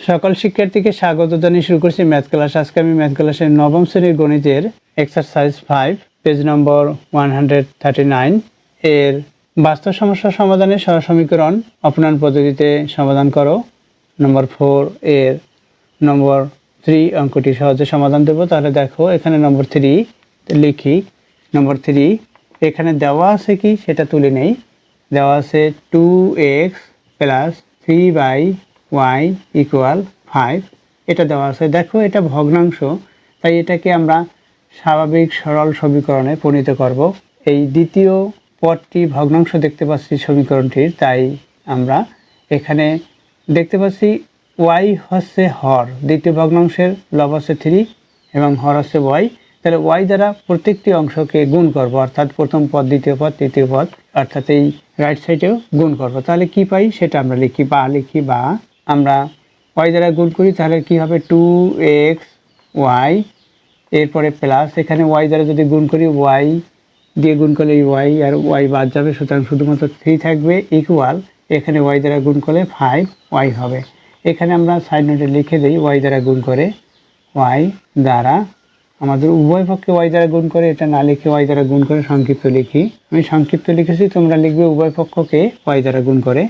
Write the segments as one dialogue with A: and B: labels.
A: সকল শিক্ষার্থীকে স্বাগত জানিয়ে শুরু করছি ম্যাথ ক্লাস। আজকে আমি ম্যাথ ক্লাসের নবম শ্রেণীর গণিতের এক্সারসাইজ 5 পেজ নম্বর 139 এর বাস্তব সমস্যা সমাধানের সহজ সমীকরণ অপনয়ন পদ্ধতিতে সমাধান করো। নম্বর 4 এর নম্বর 3 অঙ্কটি সহজে সমাধান দেব। তাহলে দেখো এখানে নম্বর 3 লিখি। নম্বর 3 এখানে দেওয়া আছে কি সেটা তুলে নেই। দেওয়া আছে 2x প্লাস 3y ইকুয়াল 5, এটা দেওয়া আছে। দেখো এটা ভগ্নাংশ, তাই এটাকে আমরা স্বাভাবিক সরল সমীকরণে পরিণত করব। এই দ্বিতীয় পদটি ভগ্নাংশ দেখতে পাচ্ছি সমীকরণটির, তাই আমরা এখানে দেখতে পাচ্ছি y হচ্ছে হর, দ্বিতীয় ভগ্নাংশের লব হচ্ছে 3 এবং হর হচ্ছে y। তাহলে y দ্বারা প্রত্যেকটি অংশকে গুণ করব, অর্থাৎ প্রথম পদ, দ্বিতীয় পদ, তৃতীয় পদ, অর্থাৎ এই রাইট সাইডেও গুণ করব। তাহলে কি পাই সেটা আমরা লিখি, বা আমরা y দ্বারা গুণ করি, তাহলে কি হবে 2xy, এরপরে প্লাস এখানে y দ্বারা যদি গুণ করি y দিয়ে গুণ করলে y আর y বাদ যাবে, সুতরাং শুধুমাত্র 3 থাকবে, ইকুয়াল এখানে y দ্বারা গুণ করলে 5y হবে। এখানে আমরা সাইড নোটে লিখে দিই y দ্বারা গুণ করে, y দ্বারা আমাদের উভয় পক্ষে y দ্বারা গুণ করে, এটা না লিখে y দ্বারা গুণ করে সংক্ষিপ্ত লিখি। আমি সংক্ষিপ্ত লিখেছি, তোমরা লিখবে উভয় পক্ষকে y দ্বারা গুণ করে,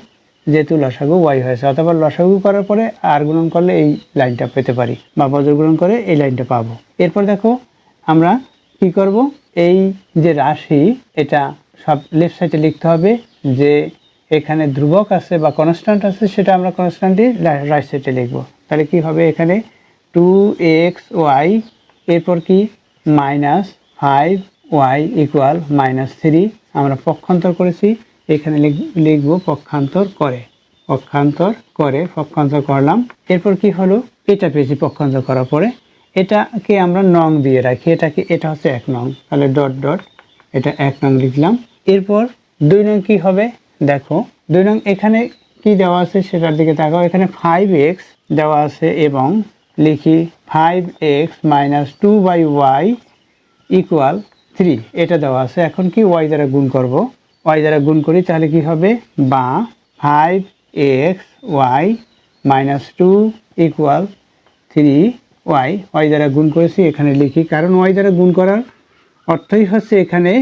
A: যেহেতু লসাগু y হয়েছে। অথবা লসাগু করার পরে আর গুণন করলে এই লাইনটা পেতে পারি, বা বজ্র গুণন করে এই লাইনটা পাবো। এরপর দেখো আমরা কি করব, এই যে রাশি এটা সব লেফট সাইডে লিখতে হবে। যে এখানে ধ্রুবক আছে বা কনস্ট্যান্ট আছে সেটা আমরা কনস্ট্যান্টই রাইট সাইডে লিখবো। তাহলে কি হবে, এখানে 2xy, এরপর কি -5y ইকুয়াল -3, আমরা পক্ষান্তর করেছি, এখানে লিখবো পক্ষান্তর করলাম। এরপর কি হলো, এটা পেয়েছি পক্ষান্তর করার পরে, এটাকে আমরা নং দিয়ে রাখি, এটা হচ্ছে 1 নং, তাহলে ডট ডট এটা 1 নং লিখলাম। এরপর 2 নং কি হবে, দেখো 2 নং এখানে কি দেওয়া আছে সেটার দিকে তাকাও। এখানে 5x দেওয়া আছে এবং লিখি 5x - 2y ইকুয়াল 3, এটা দেওয়া আছে। এখন কি y দ্বারা গুণ করব, y দ্বারা গুণ করি, তাহলে কি হবে, বা 5xy - 2 ইকুয়াল 3y, y দ্বারা গুণ করেছি, এখানে লিখি। কারণ y দ্বারা গুণ করার অর্থই হচ্ছে এখানে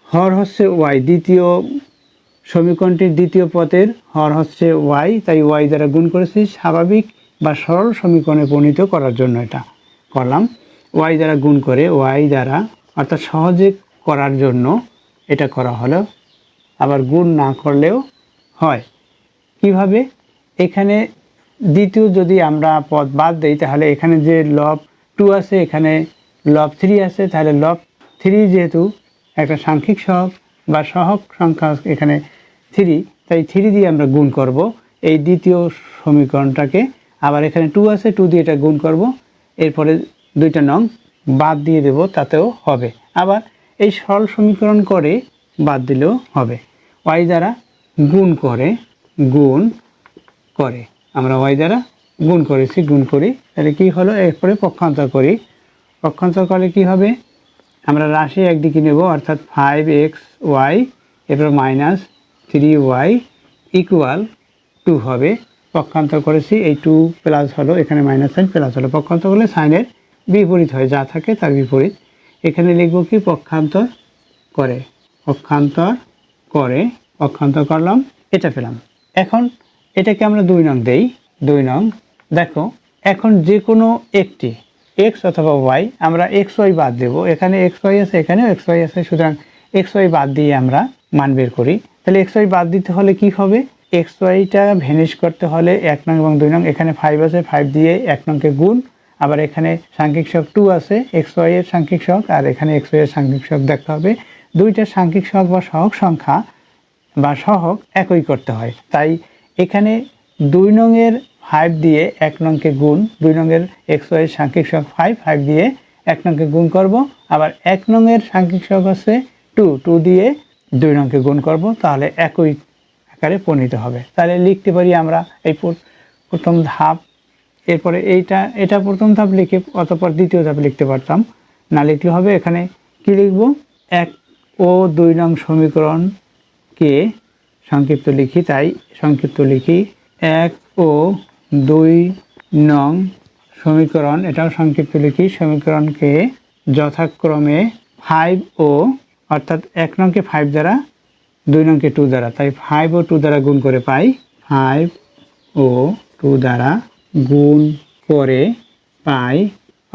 A: হর হচ্ছে y, দ্বিতীয় সমীকরণটির দ্বিতীয় পদের হর হচ্ছে y, তাই y দ্বারা গুণ করেছি স্বাভাবিক বা সরল সমীকরণে পরিণত করার জন্য এটা করলাম। y দ্বারা গুণ করে, y দ্বারা অর্থাৎ সহজে করার জন্য এটা করা হলো। আবার গুণ না করলেও হয়। কিভাবে, এখানে দ্বিতীয় যদি আমরা পদ বাদ দেই, তাহলে এখানে যে লব 2 আছে, এখানে লব 3 আছে, তাহলে লব 3 যেহেতু একটা সাংখ্যিক সহগ বা সহগ সংখ্যা এখানে 3, তাই 3 দিয়ে আমরা গুণ করব এই দ্বিতীয় সমীকরণটাকে। আবার এখানে 2 আছে, 2 দিয়ে এটা গুণ করব, এরপরে 2টা নং বাদ দিয়ে দেব, তাতেও হবে। আবার এই সরল সমীকরণ করে বাদ দিলেও হবে। y দ্বারা গুণ করে আমরা y দ্বারা গুণ করি, তাহলে কি হলো, এরপরে পক্ষান্তর করি। পক্ষান্তর করলে কি হবে, আমরা রাশি একদিকে নেব, অর্থাৎ 5xy এরপর -3y ইকুয়াল 2 হবে। পক্ষান্তর করেছি, এই 2 প্লাস হলো, এখানে মাইনাস সাইন প্লাস হলো। পক্ষান্তর করলে সাইনের বিপরীত হয়, যা থাকে তার বিপরীত। এখানে লিখব কি, পক্ষান্তর করলাম, এটা পেলাম। এখন এটাকে আমরা 2 নং দেই। 2 নং দেখো, এখন যে কোনো একটি x অথবা y, আমরা xy বাদ দেব। এখানে xy আছে, এখানেও xy আছে, সুতরাং xy বাদ দিয়ে আমরা মান বের করি। তাহলে xy বাদ দিতে হলে কি হবে, xyটা ভ্যানিশ করতে হলে 1 নং এবং 2 নং, এখানে 5 আছে, 5 দিয়ে 1 নংকে গুণ, আবার এখানে সাংখ্যিক সহগ 2 আছে, xy এর সাংখ্যিক সহগ, আর এখানে xy এর সাংখ্যিক সহগ দেখতে হবে। দুইটা সাংখ্যিক সহগ বা সহগ সংখ্যা বা সহগ একই করতে হয়, তাই এখানে 2 নং এর 5 দিয়ে 1 নংকে গুণ, 2 নং এর xy এর সাংখ্যিক সহগ 5 দিয়ে 1 নংকে গুণ করব, আবার 1 নং এর সাংখ্যিক সহগ আছে 2 দিয়ে 2 নংকে গুণ করব, তাহলে একই আকারে পরিণত হবে। তাহলে লিখতে পারি আমরা এই প্রথম ধাপ, এরপরে এটা প্রথম ধাপ লিখে অতঃপর দ্বিতীয় ধাপ লিখতে পারতাম, না লিখলে হবে। এখানে কি লিখব, 1 ও 2 নং সমীকরণকে সংক্ষিপ্ত লিখি, তাই সংক্ষিপ্ত লিখি 1 ও 2 নং সমীকরণ, এটাও সংক্ষিপ্ত লিখি, সমীকরণকে যথাক্রমে 5 ও অর্থাৎ 1 নংকে 5 দ্বারা 2 নংকে 2 দ্বারা, তাই 5 ও 2 দ্বারা গুণ করে পাই, 5 ও 2 দ্বারা গুণ করে পাই,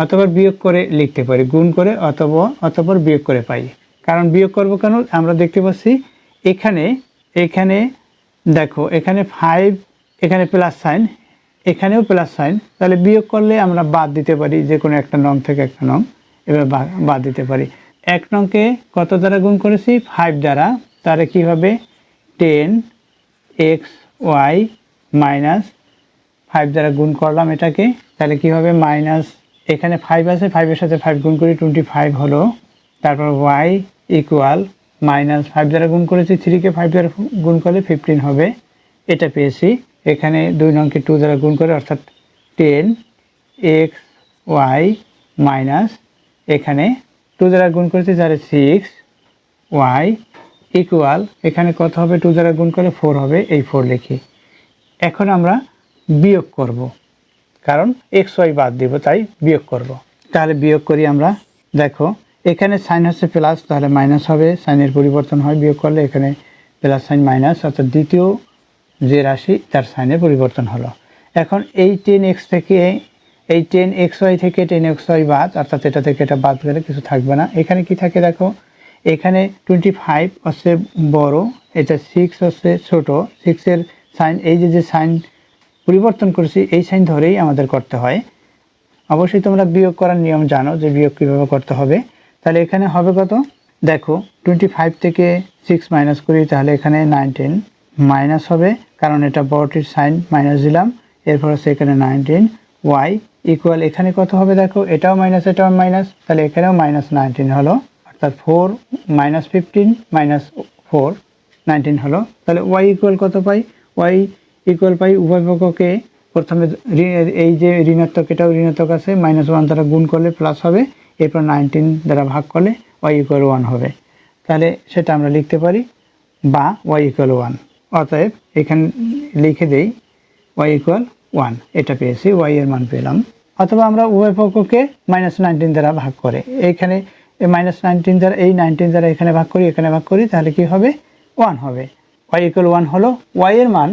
A: অথবা বিয়োগ করে লিখতে পারি, গুণ করে অথবা বিয়োগ করে পাই। কারণ বিয়োগ করব কেন, আমরা দেখতে পাচ্ছি এখানে দেখো এখানে 5, এখানে প্লাস সাইন, এখানেও প্লাস সাইন, তাহলে বিয়োগ করলে আমরা বাদ দিতে পারি, যে কোনো একটা নং থেকে একটা নং এবার বাদ দিতে পারি। 1 নংকে কত দ্বারা গুণ করেছি, 5 দ্বারা, তাহলে কি হবে 10xy মাইনাস 5 দ্বারা গুণ করলাম এটাকে, তাহলে কি হবে মাইনাস, এখানে 5 আছে, 5-এর সাথে 5 গুণ করি 25 হলো, তারপর y ইকুয়াল মাইনাস 5 দ্বারা গুণ করেছি, 3কে 5 দ্বারা গুণ করলে 15 হবে, এটা পেয়েছি। এখানে 2 নংকে 2 দ্বারা গুণ করে অর্থাৎ 10xy মাইনাস, এখানে 2 দ্বারা গুণ করেছি তাহলে 6y ইকুয়াল, এখানে কত হবে 2 দ্বারা গুণ করলে 4 হবে, এই 4 লিখি। এখন আমরা বিয়োগ করব, কারণ xy বাদ দিব, তাই বিয়োগ করব। তাহলে বিয়োগ করি আমরা, দেখো এখানে সাইন হচ্ছে প্লাস, তাহলে মাইনাস হবে, সাইনের পরিবর্তন হয় বিয়োগ করলে, এখানে প্লাস সাইন মাইনাস, অর্থাৎ দ্বিতীয় যে রাশি তার সাইনের পরিবর্তন হলো। এখন এই 10x থেকে, এই 10xy থেকে 10xy বাদ, অর্থাৎ এটা থেকে এটা বাদ গেলে কিছু থাকবে না। এখানে কি থাকে দেখো, এখানে 25 হচ্ছে বড়, এটা 6 হচ্ছে ছোট, 6-এর সাইন, এই যে সাইন পরিবর্তন করেছি এই সাইন ধরেই আমাদের করতে হয়। অবশ্যই তোমরা বিয়োগ করার নিয়ম জানো যে বিয়োগ কীভাবে করতে হবে। তাহলে এখানে হবে কত, দেখো 25 থেকে 6 মাইনাস করি, তাহলে এখানে 19 মাইনাস হবে, কারণ এটা বড়টির সাইন মাইনাস দিলাম, এরপর হচ্ছে এখানে 19y ইকুয়াল, এখানে কত হবে দেখো, এটাও মাইনাস এটাও মাইনাস, তাহলে এখানেও মাইনাস 19 হলো, অর্থাৎ 4 মাইনাস 15 মাইনাস 4 19 হলো। তাহলে y ইকুয়াল কত পাই, y ইকুয়াল পাই উভয় পক্ষকে প্রথমে এই যে ঋণাত্মক, এটাও ঋণাত্মক আছে, -1 দ্বারা গুণ করলে প্লাস হবে, এরপর 19 দ্বারা ভাগ করলে y ইকুয়াল 1 হবে। তাহলে সেটা আমরা লিখতে পারি, বা y ইকুয়াল 1, অতএব এখানে লিখে দেই y ইকুয়াল 1, এটা পেয়েছি, y এর মান পেলাম। অথবা আমরা উভয় পক্ষকে -19 দ্বারা ভাগ করে, এইখানে -19 দ্বারা, এই 19 দ্বারা এখানে ভাগ করি, এখানে ভাগ করি, তাহলে কি হবে 1 হবে, y ইকুয়াল 1 হলো। y এর মান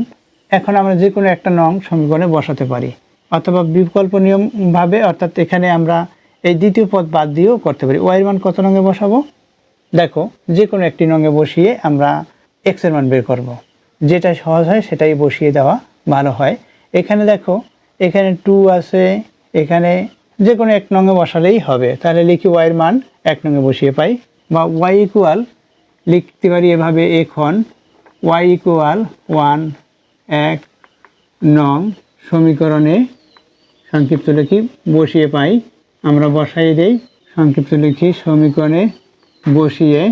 A: এখন আমরা যে কোনো একটা নং সমীকরণে বসাতে পারি, অথবা বিকল্প নিয়ম ভাবে, অর্থাৎ এখানে আমরা এই দ্বিতীয় পদ বাদ দিয়েও করতে পারি। y এর মান কত নঙে বসাবো, দেখো যে কোনো একটি নঙে বসিয়ে আমরা x এর মান বের করব, যেটা সহজ হয় সেটাই বসিয়ে দেওয়া ভালো হয়। এখানে দেখো এখানে 2 আছে, এখানে যে কোনো এক নঙে বসালেই হবে, তাহলে লিখি y এর মান 1 নঙে বসিয়ে পাই, বা y ইকুয়াল লিখতে পারি এভাবে, এখন y ইকুয়াল 1 নং সমীকরণে সংক্ষিপ্ত লিখি বসিয়ে পাই, আমরা বসাই দেই, সংক্ষিপ্ত লিখি সমীকরণে বসিয়ে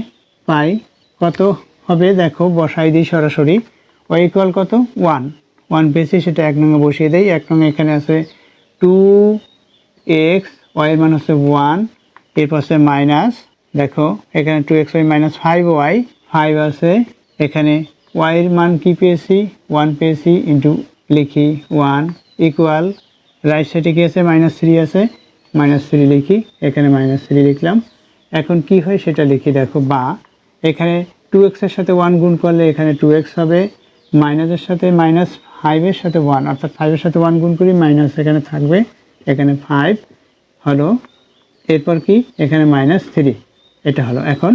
A: পাই, কত হবে দেখো, বসাই দিই সরাসরি, y ইকুয়াল কত 1 পেয়েছি, সেটা 1 নঙে বসিয়ে দেই। 1 নঙে এখানে আছে 2x, y এর মান হচ্ছে 1, এরপর আছে মাইনাস, দেখো এখানে 2xy মাইনাস 5y, 5 আছে, এখানে y এর মান কি পেয়েছি 1 পেয়েছি, ইন্টু লিখি 1 ইকুয়াল, রাইট সাইডে কি আছে -3 আছে, -3 লিখি, এখানে -3 লিখলাম। এখন কি হয় সেটা লিখি, দেখো বা এখানে 2x এর সাথে 1 গুণ করলে এখানে 2x হবে, মাইনাসের সাথে -5-এর সাথে 1, অর্থাৎ 5-এর সাথে 1 গুণ করি, মাইনাস এখানে থাকবে, এখানে 5 হলো, এরপর কি এখানে -3, এটা হলো। এখন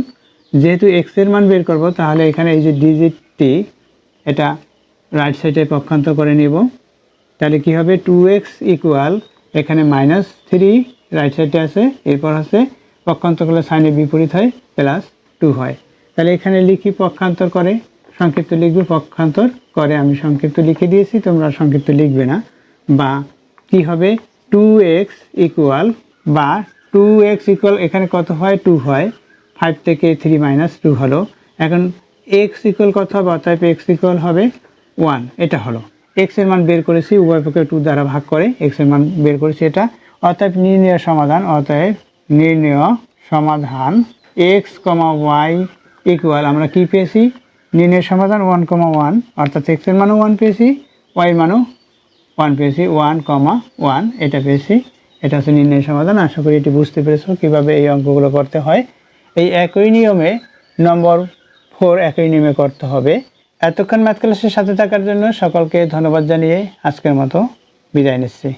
A: যেহেতু x এর মান বের করব, তাহলে এখানে এই যে ডিজিটটি এটা রাইট সাইডে পক্ষান্তর করে নিব, তাহলে কি হবে 2x ইকুয়াল, এখানে -3 রাইট সাইডে আছে, এরপর আছে পক্ষান্তর করলে সাইনের বিপরীত হয়, +2 হয়। তাহলে এখানে লিখি পক্ষান্তর করে, সংক্ষিপ্ত লিখবে পক্ষান্তর করে, আমি সংক্ষিপ্ত লিখে দিয়েছি, তোমরা সংক্ষিপ্ত লিখবে না। বা কি হবে 2x ইকুয়াল, বা 2x ইকুয়াল, এখানে কত হয় 2 হয়, 5 থেকে 3 -2 হলো। এখন x ইকুয়াল কত হবে, অতএব x ইকুয়াল হবে 1, এটা হলো। x এর মান বের করেছি, উভয় পক্ষে 2 দ্বারা ভাগ করে x এর মান বের করেছি এটা, অতএব নির্ণয় সমাধান, অতএব নির্ণয় সমাধান x, y ইকুয়াল, আমরা কি পেয়েছি নির্ণয় সমাধান 1, 1, অর্থাৎ x এর মানও 1 পেয়েছি, y এর মানও 1 পেয়েছি 1,1 এটা পেয়েছি। এটা হচ্ছে নির্ণয় সমাধান। আশা করি এটি বুঝতে পেরেছো কীভাবে এই অঙ্কগুলো করতে হয়। এই একই নিয়মে নম্বর 4 একই নিয়মে করতে হবে। এতক্ষণ ম্যাথ ক্লাসের সাথে থাকার জন্য সকলকে ধন্যবাদ জানিয়ে আজকের মতো বিদায় নিচ্ছি।